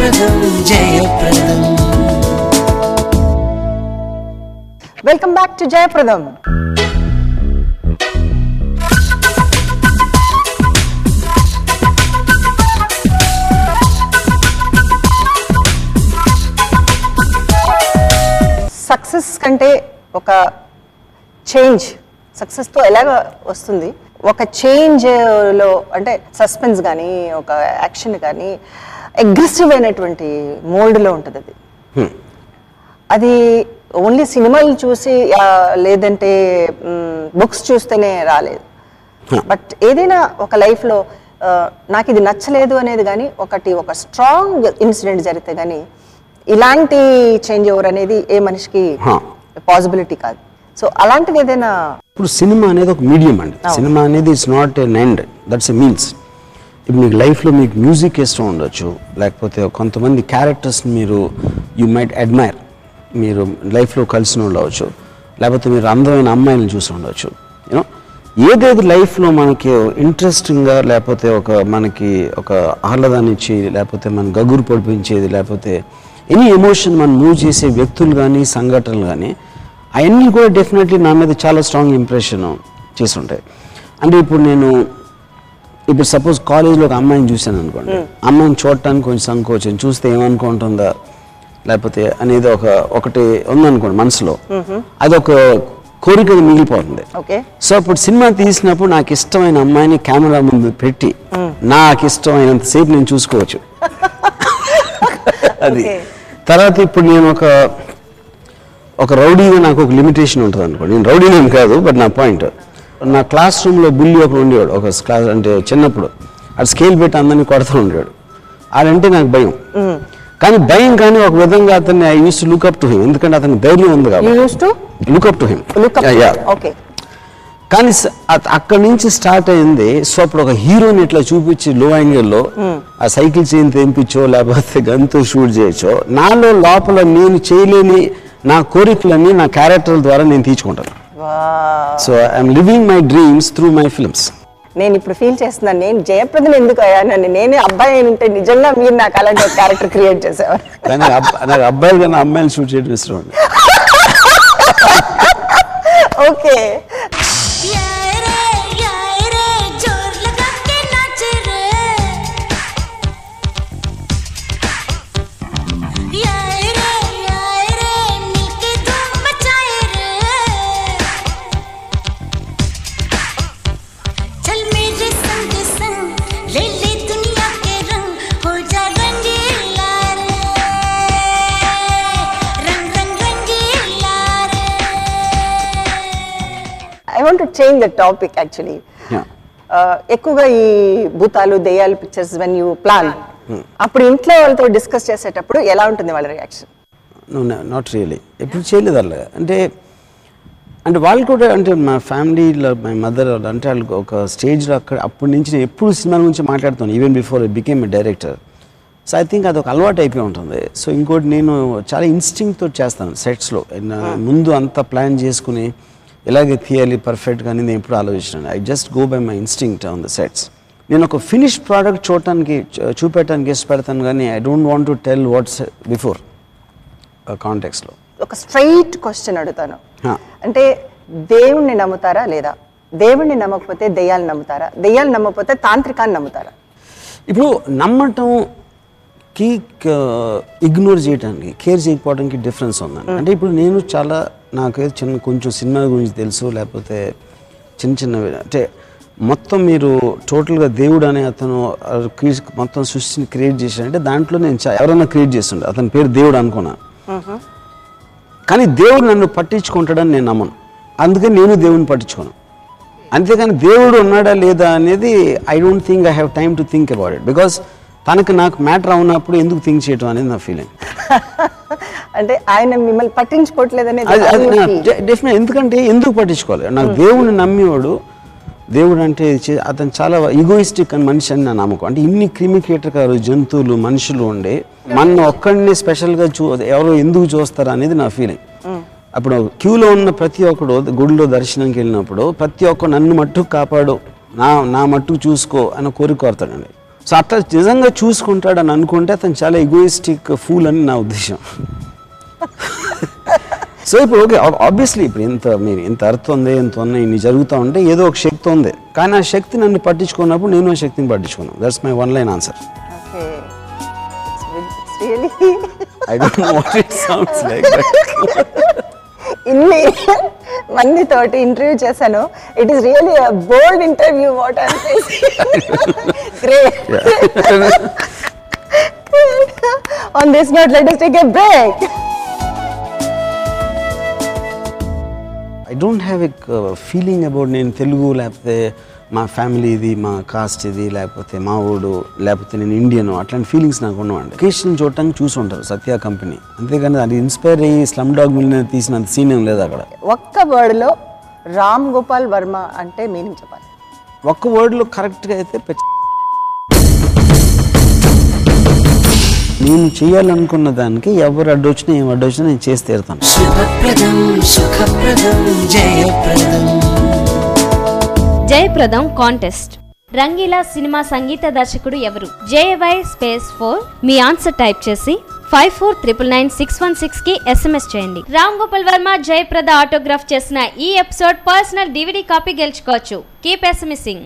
జయప్రదం జయప్రదం. Welcome back to జయప్రదం. సక్సెస్ కంటే ఒక చేంజ్, సక్సెస్తో ఎలాగ వస్తుంది, ఒక చేంజ్లో అంటే సస్పెన్స్ కానీ ఒక యాక్షన్ కానీ అగ్రెసివ్ అయినటువంటి మోల్డ్లో ఉంటుంది అది. అది ఓన్లీ సినిమాలు చూసి లేదంటే బుక్స్ చూస్తేనే రాలేదు. బట్ ఏదైనా ఒక లైఫ్లో నాకు ఇది నచ్చలేదు అనేది కానీ ఒక స్ట్రాంగ్ ఇన్సిడెంట్ జరిగితే కానీ ఇలాంటి చేంజ్ ఓవర్ అనేది ఏ మనిషికి పాసిబిలిటీ కాదు. సో అలాంటిది ఏదైనా. ఇప్పుడు సినిమా అనేది ఒక మీడియం అండి. సినిమా అనేది it's not an end, that's a means. ఇప్పుడు మీకు లైఫ్లో మీకు మ్యూజిక్ ఇష్టం ఉండొచ్చు, లేకపోతే కొంతమంది క్యారెక్టర్స్ని మీరు యూ మైట్ అడ్మైర్, మీరు లైఫ్లో కలిసిన వాళ్ళు అవ్వచ్చు, లేకపోతే మీరు అందమైన అమ్మాయిలను చూసి ఉండవచ్చు. యూనో ఏదేది లైఫ్లో మనకి ఇంట్రెస్టింగ్గా, లేకపోతే మనకి ఒక ఆహ్లాదాన్ని ఇచ్చేది, లేకపోతే మన గగురు పడిపించేది, లేకపోతే ఎనీ ఎమోషన్ మనం మూవ్ చేసే వ్యక్తులు కానీ సంఘటనలు కానీ అవన్నీ కూడా డెఫినెట్లీ నా మీద చాలా స్ట్రాంగ్ ఇంప్రెషన్ చేసి ఉంటాయి. అంటే ఇప్పుడు సపోజ్ కాలేజ్లో ఒక అమ్మాయిని చూశాను అనుకోండి, అమ్మాయిని చూడటానికి కొంచెం సంకోచం, చూస్తే ఏమనుకుంటుందా లేకపోతే అనేది ఒకటి ఉందనుకోండి మనసులో, అది ఒక కోరిక మిగిలిపోతుంది. సో ఇప్పుడు సినిమా తీసినప్పుడు నాకు ఇష్టమైన అమ్మాయిని కెమెరా ముందు పెట్టి నాకు ఇష్టమైనంతసేపు నేను చూసుకోవచ్చు. అది తర్వాత ఇప్పుడు నేను ఒక రౌడీగా నాకు ఒక లిమిటేషన్ ఉంటుంది అనుకోండి. నేను రౌడీని ఏం కాదు, బట్ నా పాయింట్, నా క్లాస్ రూమ్లో బుల్లి ఒకడు ఉండేవాడు, ఒక క్లాస్ అంటే చిన్నప్పుడు అది స్కేల్ పెట్టి అందరినీ కొడుతూ ఉండేవాడు. ఆడంటే నాకు భయం. కానీ ఒక విధంగా అతన్ని I use to look up to him, ఎందుకంటే అతనికి ధైర్యం ఉంది కాబట్టి లుక్ అప్ టు హిమ్. కానీ అక్కడి నుంచి స్టార్ట్ అయింది. సో అప్పుడు ఒక హీరోని ఇట్లా చూపించి లో యాంగిల్లో ఆ సైకిల్ చైన్ తెంపించో లేకపోతే గన్తో షూట్ చేయొచ్చో, నాలో లోపల నేను చేయలేని నా కోరికలన్నీ నా క్యారెక్టర్ల ద్వారా నేను తీర్చుకుంటాను. So I'm living my dreams through my films. నేను ఇప్పుడు ఫీల్ చేస్తున్నాను, నేను జయప్రదను ఎందుకు అయ్యానని. నేనే అబ్బాయి ఉంటే నిజంగా మీరు నాకు అలాంటి క్యారెక్టర్ క్రియేట్ చేసేవారు. కానీ నాకు అబ్బాయిలు కన్నా అమ్మాయిలు షూట్ చేయడం ఇష్టం అండి. Okay. I want to change the topic actually. ఎక్కువగా ఈ భూతాలు దెయ్యాలు పిక్చర్స్ వెన్ యూ ప్లాన్, అప్పుడు ఇంట్లో వాళ్ళతో డిస్కస్ చేసేటప్పుడు ఎలా ఉంటుంది వాళ్ళ రియాక్షన్? నాట్ రియలీ, ఎప్పుడు చేయలేదు అలా. అంటే వాళ్ళు కూడా అంటే మా ఫ్యామిలీలో మై మదర్ అంటే వాళ్ళకి ఒక స్టేజ్లో అప్పటి నుంచి నేను ఎప్పుడు సినిమా గురించి మాట్లాడుతాను, even before I became a director. So I think అది ఒక అలవాటు అయిపోయి ఉంటుంది. సో ఇంకోటి నేను చాలా ఇన్స్టింక్ట్తో చేస్తాను సెట్స్లో. ముందు అంతా ప్లాన్ చేసుకుని ఇలాగే తీయాలి పర్ఫెక్ట్గా అని నేను ఎప్పుడు ఆలోచించాను. I just go by my instinct on the sets. నేను ఒక ఫినిష్ ప్రోడక్ట్ చూపెట్టడానికి ఇష్టపడతాను, కానీ I don't want to tell what's before కాంటెక్స్లో. ఒక స్ట్రైట్ క్వశ్చన్ అడుగుతాను, అంటే దేవుణ్ణి నమ్ముతారా లేదా? దేవుణ్ణి నమ్మకపోతే దెయ్యాలు నమ్ముతారా? దెయ్యాలు నమ్మకపోతే తాంత్రికాన్ని నమ్ముతారా? ఇప్పుడు నమ్మటంకి ఇగ్నోర్ చేయడానికి, కేర్ చేయకపోవడానికి డిఫరెన్స్ ఉందండి. అంటే ఇప్పుడు నేను నాకు కొంచెం సినిమాల గురించి తెలుసు, లేకపోతే చిన్నవి అంటే మొత్తం మీరు టోటల్గా దేవుడు అనే అతను మొత్తం సృష్టిని క్రియేట్ చేశాడంటే దాంట్లో నేను ఎవరైనా క్రియేట్ చేస్తుండే అతని పేరు దేవుడు అనుకున్నాను. కానీ దేవుడు నన్ను పట్టించుకుంటాడని నేను నమ్మను, అందుకని నేను దేవుడిని పట్టించుకోను. అంతేకాని దేవుడు ఉన్నాడా లేదా అనేది I don't think I have time to think about it, because నాకు మ్యాటర్ అవునప్పుడు ఎందుకు థింక్ చేయటం అనేది నా ఫీలింగ్. అంటే ఆయన మిమ్మల్ని పట్టించుకోవట్లేదనే డెఫినెట్. ఎందుకంటే ఎందుకు పట్టించుకోవాలి? నాకు దేవుడిని నమ్మేవాడు, దేవుడు అంటే అతను చాలా ఈగోయిస్టిక్ అని మనిషి అని నా నమ్మకం. అంటే ఇన్ని క్రిమికేటకాలు జంతువులు మనుషులు ఉండే మన ఒక్కడిని స్పెషల్గా ఎవరో ఎందుకు చూస్తారా అనేది నా ఫీలింగ్. అప్పుడు క్యూలో ఉన్న ప్రతి ఒక్కడు గుడిలో దర్శనంకి వెళ్ళినప్పుడు ప్రతి ఒక్కరు నన్ను మట్టుకు కాపాడు, నా మట్టుకు చూసుకో అని కోరిక కోరుతాడండి. సో అట్లా నిజంగా చూసుకుంటాడని అనుకుంటే అతను చాలా ఎగోయిస్టిక్ ఫూల్ అని నా ఉద్దేశం. సో ఇప్పుడు ఓకే, ఆబ్వియస్లీ ఇప్పుడు ఇంత అర్థం ఉంది, ఇంత ఉన్నాయి, ఇన్ని జరుగుతూ ఉంటే ఏదో ఒక శక్తి ఉంది, కానీ ఆ శక్తి నన్ను పట్టించుకున్నప్పుడు నేను ఆ శక్తిని పట్టించుకున్నాను. That's my one line answer. I don't know what it sounds like. ఇన్ని మందితోటి ఇంటర్వ్యూ చేశాను. It is really a bold interview. What I great. On this note, let us take a break. I don't have a feeling about నేను తెలుగు లేకపోతే మా family ఇది, మా cost ఇది, లేకపోతే మా ఊడు, లేకపోతే నేను ఇండియన్, అట్లాంటి ఫీలింగ్స్ నాకు ఉండవండి. లొకేషన్ చూడటానికి చూసి ఉంటారు సత్య కంపెనీ, అంతేగాని అది ఇన్స్పైర్ అయ్యి స్లమ్ డాగ్ మిలియనీర్ తీసినంత సీన్ ఏం లేదు అక్కడ. ఒక్క వర్డ్లో రామ్ గోపాల్ వర్మ అంటే మీనింగ్ చెప్పాలి. ఒక్క వర్డ్లో కరెక్ట్గా అయితే నేను చేయాలనుకున్న దానికి ఎవరు అడ్డొచ్చినా ఏం అడ్డొచ్చినా నేను చేసి తీరుతాను. శుభప్రదం సుఖప్రదం జయప్రదం. జయప్రదం కాంటెస్ట్. రంగీలా సినిమా సంగీత దర్శకుడు ఎవరు? JY4 మీ ఆన్సర్ టైప్ చేసి 54999616 కి SMS చేయండి. రామ్ గోపాల్ వర్మ జయప్రద ఆటోగ్రాఫ్ చేసిన ఈ ఎపిసోడ్ పర్సనల్ DVD కాపీ గెలుచుకోవచ్చు. కీప్ ఎస్ఎంఎసింగ్.